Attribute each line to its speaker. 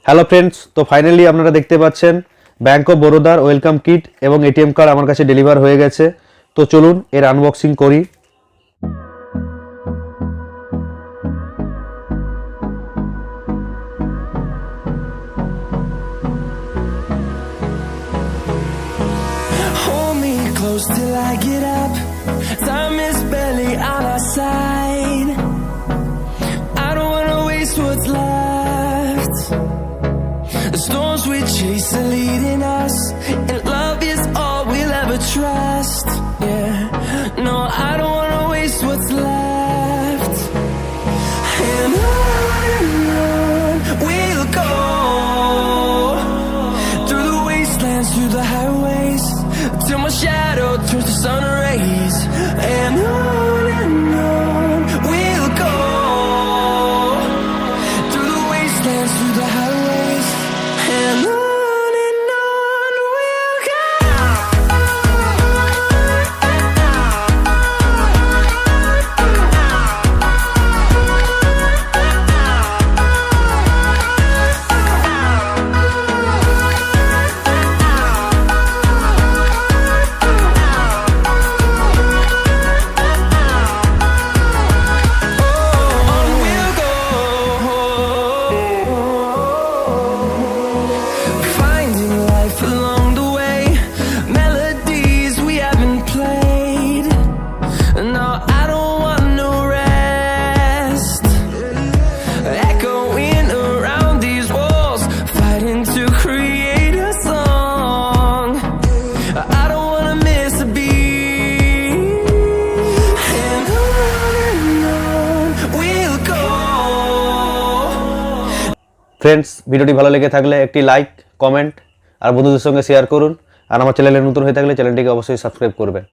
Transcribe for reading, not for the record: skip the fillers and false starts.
Speaker 1: Hello friends, তো finally আপনারা দেখতে পাচ্ছেন ব্যাংক অফ বরোদার ওয়েলকাম কিট এবং এটিএম কার্ড আমার কাছে ডেলিভার হয়ে গেছে। তো চলুন এর আনবক্সিং করি।
Speaker 2: Hold me close till I get up. Time is barely on our side. I don't wanna waste what's left. The storms we chase are leading us, and love is all we'll ever trust. Yeah, no, I don't wanna waste what's left. And on we'll go, through the wastelands, through the highways, till my shadow turns to sun rays. And on we'll go, through the wastelands, through the highways, and on we'll go. Finding life along the way, melodies we haven't played. No, I don't want no rest. Echoing around these walls, fighting to create a song. I don't wanna miss a beat. And on we'll go.
Speaker 1: Friends, ভিডিওটি ভালো লেগে থাকলে একটি like, comment আর বন্ধুদের সঙ্গে share করুন। আর আমার চ্যানেলে নতুন হয়ে থাকলে চ্যানেলটিকে অবশ্যই সাবস্ক্রাইব করবেন।